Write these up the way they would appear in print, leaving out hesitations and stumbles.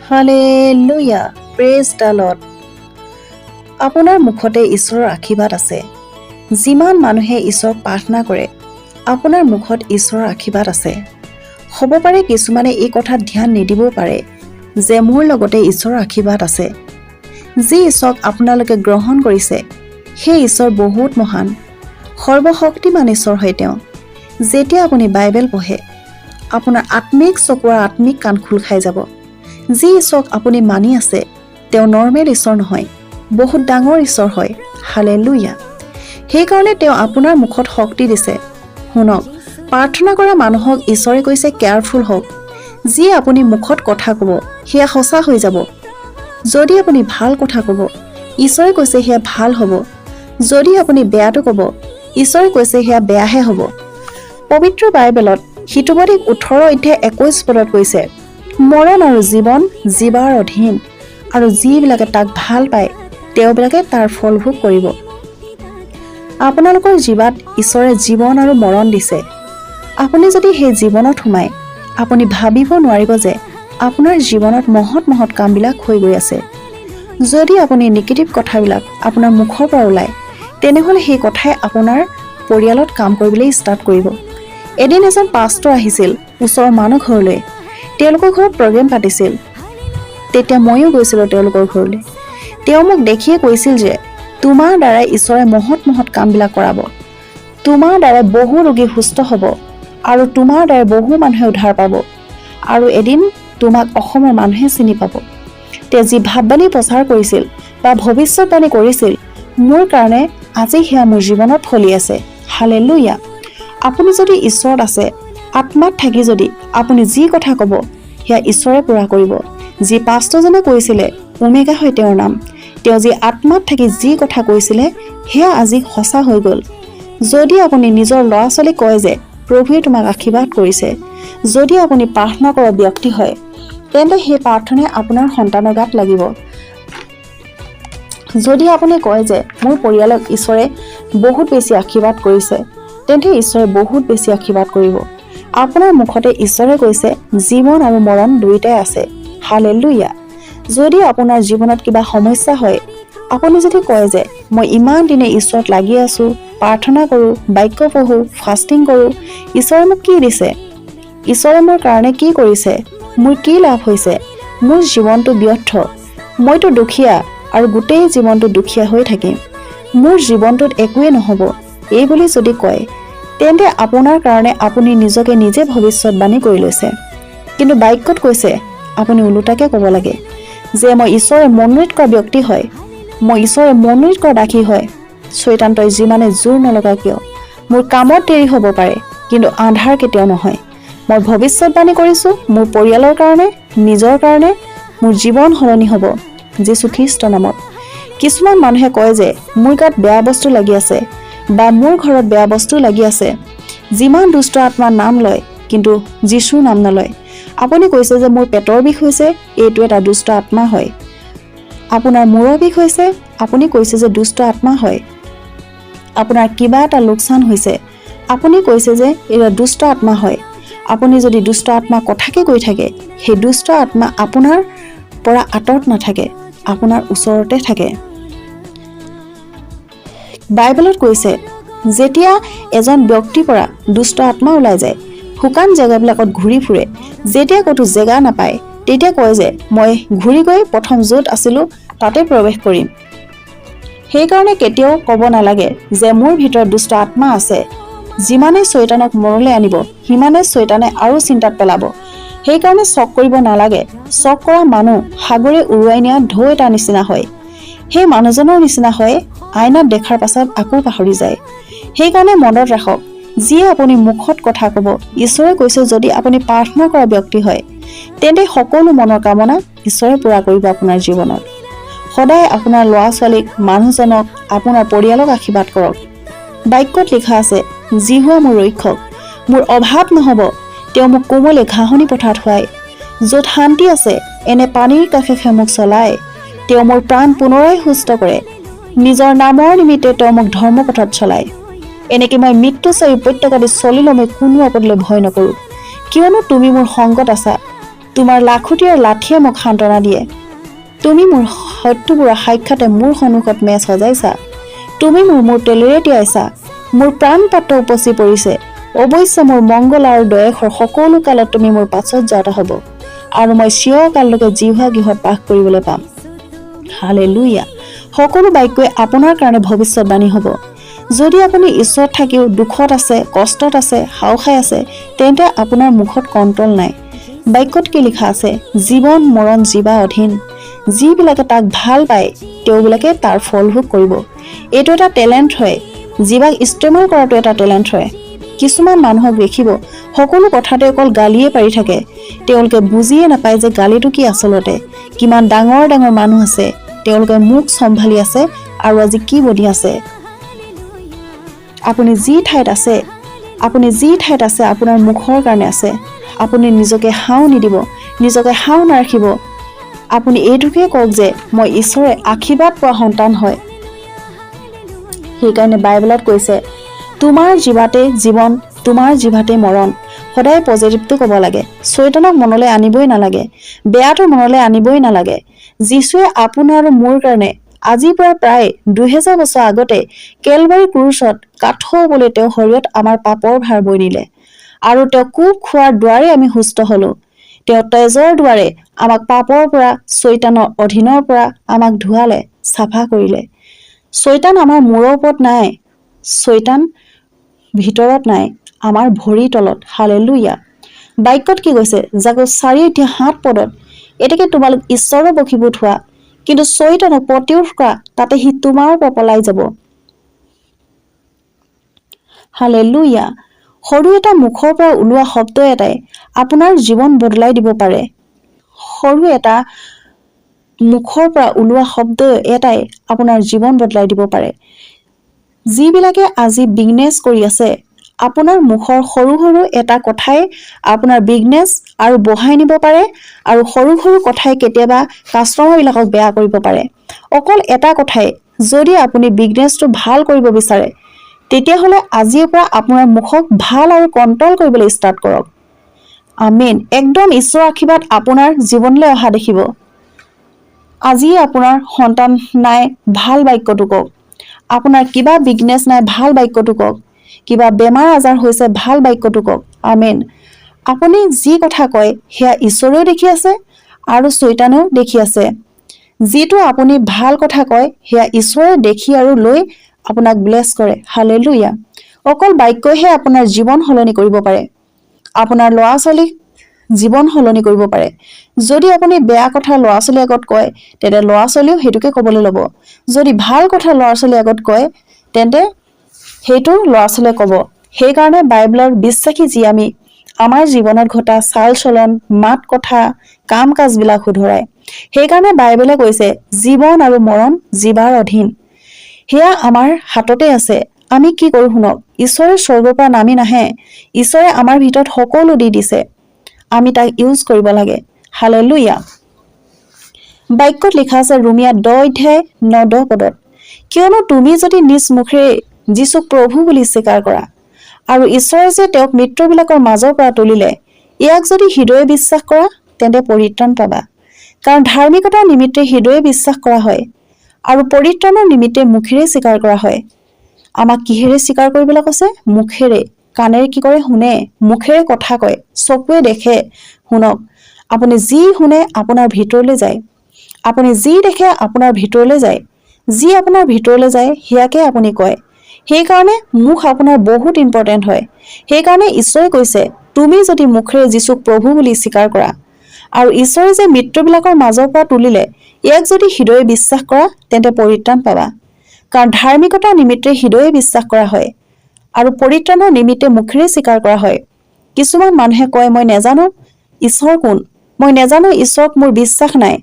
Hallelujah, praise the lord. আপোনাৰ মুখতে ঈশ্বৰৰ আশীৰ্বাদ আছে। যিমান মানুহে ঈশ্বৰক প্ৰাৰ্থনা কৰে, আপোনাৰ মুখত ঈশ্বৰৰ আশীৰ্বাদ আছে। হ'ব পাৰে কিছুমানে এই কথাত ধ্যান নিদিবও পাৰে যে মোৰ লগতে ঈশ্বৰৰ আশীৰ্বাদ আছে। যি ঈশ্বৰক আপোনালোকে গ্ৰহণ কৰিছে, সেই ঈশ্বৰ বহুত মহান, সৰ্বশক্তিমান ঈশ্বৰ হয় তেওঁ। যেতিয়া আপুনি বাইবেল পঢ়ে, আপোনাৰ আত্মিক চকু আৰু আত্মিক কাণ খোল খাই যাব। যি ঈশ্বৰক আপুনি মানি আছে, তেওঁ নৰ্মেল ঈশ্বৰ নহয়, বহুত ডাঙৰ ঈশ্বৰ হয়। হালেলুয়া। সেইকাৰণে তেওঁ আপোনাৰ মুখত শক্তি দিছে। শুনক, প্ৰাৰ্থনা কৰা মানুহক ঈশ্বৰে কৈছে কেয়াৰফুল হওক। যি আপুনি মুখত কথা ক'ব, সেয়া সঁচা হৈ যাব। যদি আপুনি ভাল কথা ক'ব, ঈশ্বৰে কৈছে সেয়া ভাল হ'ব। যদি আপুনি বেয়াটো ক'ব, ঈশ্বৰে কৈছে সেয়া বেয়াহে হ'ব। পবিত্ৰ বাইবেলত হিতুবদী 18:21 কৈছে, মৰণ আৰু জীৱন জীৱাৰ অধীন, আৰু যিবিলাকে তাক ভাল পায় তেওঁবিলাকে তাৰ ফল ভোগ কৰিব। আপোনালোকৰ জীৱাত ঈশ্বৰে জীৱন আৰু মৰণ দিছে। আপুনি যদি সেই জীৱনত সোমায়, আপুনি ভাবিব নোৱাৰিব যে আপোনাৰ জীৱনত মহৎ মহৎ কামবিলাক হৈ গৈ আছে। যদি আপুনি নিগেটিভ কথাবিলাক আপোনাৰ মুখৰ পৰা ওলায়, তেনেহ'লে সেই কথাই আপোনাৰ পৰিয়ালত কাম কৰিবলৈ ষ্টাৰ্ট কৰিব। এদিন এজন পাষ্টৰ আহিছিল ওচৰৰ মানুহ ঘৰলৈ। তেওঁলোকৰ ঘৰত প্ৰগ্ৰেম পাতিছিল। তেতিয়া ময়ো গৈছিলোঁ তেওঁলোকৰ ঘৰলৈ। তেওঁ মোক দেখিয়ে কৈছিল যে তোমাৰ দ্বাৰাই ঈশ্বৰে মহৎ মহৎ কামবিলাক কৰাব। তোমাৰ দ্বাৰাই বহু ৰোগী সুস্থ হ'ব, আৰু তোমাৰ দ্বাৰাই বহু মানুহে উদ্ধাৰ পাব, আৰু এদিন তোমাক অসমৰ মানুহে চিনি পাব। তেওঁ যি ভাৱবাণী প্ৰচাৰ কৰিছিল বা ভৱিষ্যতবাণী কৰিছিল, মোৰ কাৰণে আজি সেয়া মোৰ জীৱনত ফলি আছে। হালেলুয়া। আপুনি যদি ঈশ্বৰত আছে, আত্মাত থাকি যদি আপুনি যি কথা ক'ব, সেয়া ঈশ্বৰে পূৰা কৰিব। যি পাষ্টৰজনে কৈছিলে ওমেগা হয় তেওঁৰ নাম, তেওঁ যি আত্মাত থাকি যি কথা কৈছিলে, সেয়া আজি সঁচা হৈ গ'ল। যদি আপুনি নিজৰ ল'ৰা ছোৱালীক কয় যে প্ৰভুৱে তোমাক আশীৰ্বাদ কৰিছে, যদি আপুনি প্ৰাৰ্থনা কৰা ব্যক্তি হয়, তেন্তে সেই প্ৰাৰ্থনাই আপোনাৰ সন্তানৰ গাত লাগিব। যদি আপুনি কয় যে মোৰ পৰিয়ালক ঈশ্বৰে বহুত বেছি আশীৰ্বাদ কৰিছে, তেন্তে ঈশ্বৰে বহুত বেছি আশীৰ্বাদ কৰিব। আপোনাৰ মুখতে ঈশ্বৰে কৈছে জীৱন আৰু মৰণ দুয়োটাই আছে। হালেলুয়া। যদি আপোনাৰ জীৱনত কিবা সমস্যা হয়, আপুনি যদি কয় যে মই ইমান দিনে ঈশ্বৰত লাগি আছোঁ, প্ৰাৰ্থনা কৰোঁ, বাক্য পঢ়োঁ, ফাষ্টিং কৰোঁ, ঈশ্বৰে মোক কি দিছে, ঈশ্বৰে মোৰ কাৰণে কি কৰিছে, মোৰ কি লাভ হৈছে, মোৰ জীৱনটো ব্যৰ্থ, মইতো দুখীয়া আৰু গোটেই জীৱনটো দুখীয়া হৈ থাকিম, মোৰ জীৱনটোত একোৱেই নহ'ব, এই বুলি যদি কয়, তেন্তে আপোনাৰ কাৰণে আপুনি নিজকে নিজে ভৱিষ্যতবাণী কৰি লৈছে। কিন্তু বাক্যত কৈছে আপুনি ওলোটাকে ক'ব লাগে যে মই ঈশ্বৰে মনোনীত কৰা ব্যক্তি হয়, মই ঈশ্বৰে মনোনীত কৰা দাসী হয়। শয়তানটোৱে যিমানে জোৰ নলগা কিয়, মোৰ কামত দেৰি হ'ব পাৰে, কিন্তু আন্ধাৰ কেতিয়াও নহয়। মই ভৱিষ্যতবাণী কৰিছোঁ মোৰ পৰিয়ালৰ কাৰণে, নিজৰ কাৰণে, মোৰ জীৱন সলনি হ'ব যীশু খ্ৰীষ্টৰ নামত। কিছুমান মানুহে কয় যে মোৰ গাত বেয়া বস্তু লাগি আছে, বা মোৰ ঘৰত বেয়া বস্তু লাগি আছে। যিমান দুষ্ট আত্মাৰ নাম লয়, কিন্তু যীশুৰ নাম নলয়। আপুনি কৈছে যে মোৰ পেটৰ বিষ হৈছে, এইটো এটা দুষ্ট আত্মা হয়। আপোনাৰ মূৰৰ বিষ হৈছে, আপুনি কৈছে যে দুষ্ট আত্মা হয়। আপোনাৰ কিবা এটা লোকচান হৈছে, আপুনি কৈছে যে এটা দুষ্ট আত্মা হয়। আপুনি যদি দুষ্ট আত্মা কথাকে কৈ থাকে, সেই দুষ্ট আত্মা আপোনাৰ পৰা আঁতৰত নাথাকে, আপোনাৰ ওচৰতে থাকে। বাইবেলত কৈছে যেতিয়া এজন ব্যক্তিৰ পৰা দুষ্ট আত্মা ওলাই যায়, শুকান জেগাবিলাকত ঘূৰি ফুৰে, যেতিয়া ক'তো জেগা নাপায়, তেতিয়া কয় যে মই ঘূৰি গৈ প্ৰথম য'ত আছিলোঁ তাতে প্ৰৱেশ কৰিম। সেইকাৰণে কেতিয়াও ক'ব নালাগে যে মোৰ ভিতৰত দুষ্ট আত্মা আছে। যিমানে শয়তানক মৰলৈ আনিব, সিমানে শয়তানে আৰু চিন্তাত পেলাব। সেইকাৰণে চক কৰিব নালাগে। চক কৰা মানুহ সাগৰে উৰুৱাই নিয়া ঢৌ এটা নিচিনা হয়। সেই মানুহজনৰ নিচিনা হয়, আইনাত দেখাৰ পাছত আকৌ পাহৰি যায়। সেইকাৰণে মনত ৰাখক, যিয়ে আপুনি মুখত কথা ক'ব, ঈশ্বৰে কৈছে যদি আপুনি প্ৰাৰ্থনা কৰা ব্যক্তি হয়, তেন্তে সকলো মনৰ কামনা ঈশ্বৰে পূৰা কৰিব আপোনাৰ জীৱনত। সদায় আপোনাৰ ল'ৰা ছোৱালীক, মানুহজনক, আপোনাৰ পৰিয়ালক আশীৰ্বাদ কৰক। বাক্যত লিখা আছে, যিহোৱা মোৰ ৰক্ষক, মোৰ অভাৱ নহ'ব, তেওঁ মোক কোমলে ঘাঁহনি পথাৰত খুৱায়, য'ত শান্তি আছে এনে পানীৰ কাষে মোক চলায়, তেওঁ মোৰ প্ৰাণ পুনৰাই সুস্থ কৰে, নিজৰ নামৰ নিমিত্তে তেওঁ মোক ধৰ্মপথত চলায়। এনেকৈ মই মৃত্যু চাই উপত্যকাতে চলিলেও মই কোনো আপদলৈ ভয় নকৰোঁ, কিয়নো তুমি মোৰ সংগত আছা। তোমাৰ লাখুটিয়াৰ লাঠিয়ে মোক সান্তনা দিয়ে। তুমি মোৰ শত্ৰুবোৰৰ সাক্ষাতে মোৰ সন্মুখত মেজ সজাইছা। তুমি মোৰ তেলেৰে তিয়াইছা। মোৰ প্ৰাণ পাত্ৰ উপচি পৰিছে। অৱশ্যে মোৰ মংগল আৰু দয়েশৰ সকলো কালত তুমি মোৰ পাছৰ হ'ব, আৰু মই চিৰকাললৈকে জিহুৱা গৃহত বাস কৰিবলৈ পাম। হালেলুয়া। সকলো বাক্যই আপোনাৰ কাৰণে ভৱিষ্যতবাণী হ'ব। যদি আপুনি ঈশ্বৰত থাকিও দুখত আছে, কষ্টত আছে, হাওখাই আছে, তেন্তে আপোনাৰ মুখত কণ্ট্ৰল নাই। বাক্যত কি লিখা আছে? জীৱন মৰণ জীৱা অধীন। যিবিলাকে তাক ভাল পায় তেওঁবিলাকে তাৰ ফল ভোগ কৰিব। এইটো এটা টেলেণ্ট হয়। জীৱাক ইস্তেমাল কৰাটো এটা টেলেণ্ট হয়। কিছুমান মানুহক দেখিব সকলো কথাতে অকল গালিয়ে পাৰি থাকে। তেওঁলোকে বুজিয়ে নাপায় যে গালিটো কি আচলতে। কিমান ডাঙৰ ডাঙৰ মানুহ আছে, তেওঁলোকে মুখ চম্ভালি আছে আৰু আজি কি বনি আছে। আপুনি যি ঠাইত আছে আপোনাৰ মুখৰ কাৰণে আছে। আপুনি নিজকে হাও নিদিব, নিজকে হাও নাৰাখিব। আপুনি এইটোকে কওক যে মই ঈশ্বৰে আশীৰ্বাদ পোৱা সন্তান হয়। সেইকাৰণে বাইবেলত কৈছে, তোমাৰ জিভাতে জীৱন, তোমাৰ জিভাতে মৰণ। সদায় পজিটিভটো ক'ব লাগে। শয়তানক মনলৈ আনিবই নালাগে, বেয়াটো মনলৈ আনিবই নালাগে। যীশুৱে আপোনাৰ আৰু মোৰ কাৰণে আজিৰ পৰা প্ৰায় 2000 বছৰ আগতে কেলবাৰী ক্ৰুচত কাঠৰ বুলি তেওঁ শৰীৰত আমাৰ পাপৰ ভাৰ বৈ নিলে, আৰু তেওঁ কোব খোৱাৰ দ্বাৰে আমি সুস্থ হলো। তেওঁ তেজৰ দ্বাৰে আমাক পাপৰ পৰা, শয়তানৰ অধীনৰ পৰা আমাক ধুৱালে, চাফা কৰিলে। শয়তান আমাৰ মূৰৰ ওপৰত নাই, শয়তান ভিতৰত নাই, আমাৰ ভৰিৰ তলত। হালেলুয়া। বাক্যত কি কৈছে? জাকব 4:7 পদত, এতেকে তোমালোক ঈশ্বৰৰ বশীভূত হোৱা, কিন্তু শয়তানক প্ৰতিৰোধ কৰা, তাতে সি তোমাৰ পৰা পলাই যাব। হালেলুয়া। সৰু এটা মুখৰ পৰা ওলোৱা শব্দ এটাই আপোনাৰ জীৱন বদলাই দিব পাৰে। সৰু এটা মুখৰ পৰা ওলোৱা শব্দ এটাই আপোনাৰ জীৱন বদলাই দিব পাৰে। যিবিলাকে আজি বিজনেছ কৰি আছে, আপোনাৰ মুখৰ সৰু সৰু এটা কথাই আপোনাৰ বিজনেছ আৰু বঢ়াই নিব পাৰে, আৰু সৰু সৰু কথাই কেতিয়াবা কাষ্টমাৰবিলাকক বেয়া কৰিব পাৰে। অকল এটা কথাই, যদি আপুনি বিজনেছটো ভাল কৰিব বিচাৰে, তেতিয়াহ'লে আজিৰ পৰা আপোনাৰ মুখক ভাল আৰু কণ্ট্ৰল কৰিবলৈ ষ্টাৰ্ট কৰক। আমেন। একদম ঈশ্বৰৰ আশীৰ্বাদ আপোনাৰ জীৱনলৈ অহা দেখিব। আজি আপোনাৰ সন্তান নাই, ভাল বাক্যটো কওক। আপোনাৰ কিবা বিজনেছ নাই, ভাল বাক্যটো কওক। কিবা বেমাৰ আজাৰ হৈছে, ভাল বাক্যটো কওক। আমেন। আপুনি যি কথা কয় সেয়া ঈশ্বৰেও দেখি আছে আৰু শয়তানেও দেখি আছে। যিটো আপুনি ভাল কথা কয় সেয়া ঈশ্বৰে দেখি আৰু লৈ আপোনাক ব্লেছ কৰে। হালেলুয়া। অকল বাক্যইহে আপোনাৰ জীৱন সলনি কৰিব পাৰে। আপোনাৰ ল'ৰা ছোৱালীক জীৱন সলনি কৰিব পাৰে। যদি আপুনি বেয়া কথা ল'ৰা ছোৱালীৰ আগত কয়, তেন্তে ল'ৰা ছোৱালীও সেইটোকে ক'বলৈ ল'ব। যদি ভাল কথা ল'ৰা ছোৱালীৰ আগত কয়, তেন্তে সেইটো ল'ৰা ছোৱালীয়ে ক'ব। সেইকাৰণে বাইবেলৰ বিশ্বাসী যি আমি, আমাৰ জীৱনত ঘটা চাল চলন, মাত কথা, কাম কাজবিলাক শুধৰাই। সেইকাৰণে বাইবেলে কৈছে, জীৱন আৰু মৰণ জিভাৰ অধীন। সেয়া আমাৰ হাততে আছে। আমি কি কৰো শুনক। ঈশ্বৰে স্বৰ্গৰ পৰা নামি নাহে। ঈশ্বৰে আমাৰ ভিতৰত সকলো দি দিছে, আমি তাক ইউজ কৰিব লাগে। হালেলুয়া। বাক্যত লিখা আছে ৰোমিয়া 10:9-10 পদত, কিয়নো তুমি যদি নিজ মুখেৰে যীশুক প্ৰভু বুলি স্বীকাৰ কৰা, আৰু ঈশ্বৰে যে তেওঁক মৃতবিলাকৰ মাজৰ পৰা তুলিলে, ইয়াক যদি হৃদয়ে বিশ্বাস কৰা, তেন্তে পৰিত্ৰাণ পাবা। কাৰণ ধাৰ্মিকতাৰ নিমিত্তে হৃদয়ে বিশ্বাস কৰা হয়, আৰু পৰিত্ৰাণৰ নিমিত্তে মুখেৰে স্বীকাৰ কৰা হয়। আমাক কিহেৰে স্বীকাৰ কৰিবলৈ কৈছে? মুখেৰে। কাণেৰে কি কৰে? শুনে। মুখেৰে কথা কয়, চকুৱে দেখে। শুনক, আপুনি যি শুনে আপোনাৰ ভিতৰলৈ যায়, আপুনি যি দেখে আপোনাৰ ভিতৰলৈ যায়, যি আপোনাৰ ভিতৰলৈ যায় সেয়াকে আপুনি কয়। সেইকাৰণে মুখ আপোনাৰ বহুত ইম্পৰ্টেণ্ট হয়। সেইকাৰণে ঈশ্বৰে কৈছে, তুমি যদি মুখেৰে যীশুক প্ৰভু বুলি স্বীকাৰ কৰা, আৰু ঈশ্বৰে যে মৃতবিলাকৰ মাজৰ পৰা তুলিলে, ইয়াক যদি হৃদয়ে বিশ্বাস কৰা, তেন্তে পৰিত্ৰাণ পাবা। কাৰণ ধাৰ্মিকতাৰ নিমিত্তে হৃদয়ে বিশ্বাস কৰা হয়, আৰু পৰিত্ৰাণৰ নিমিত্তে মুখেৰে স্বীকাৰ কৰা হয়। কিছুমান মানুহে কয়, মই নেজানো ঈশ্বৰ কোন, মই নেজানো ঈশ্বৰক মোৰ বিশ্বাস নাই,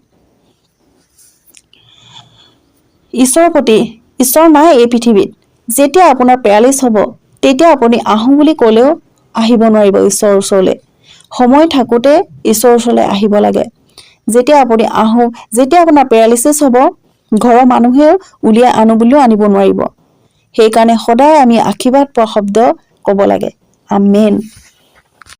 ঈশ্বৰৰ প্ৰতি ঈশ্বৰ নাই এই পৃথিৱীত। যেতিয়া আপোনাৰ পেৰালিছ হ'ব, তেতিয়া আপুনি আহোঁ বুলি ক'লেও আহিব নোৱাৰিব ঈশ্বৰৰ ওচৰলৈ। সময় থাকোঁতে ঈশ্বৰৰ ওচৰলৈ আহিব লাগে। যেতিয়া আপোনাৰ পেৰালিচিছ হ'ব, ঘৰৰ মানুহেও উলিয়াই আনো বুলিও আনিব নোৱাৰিব। সেইকাৰণে সদায় আমি আশীৰ্বাদ পোৱা শব্দ ক'ব লাগে। আমেন।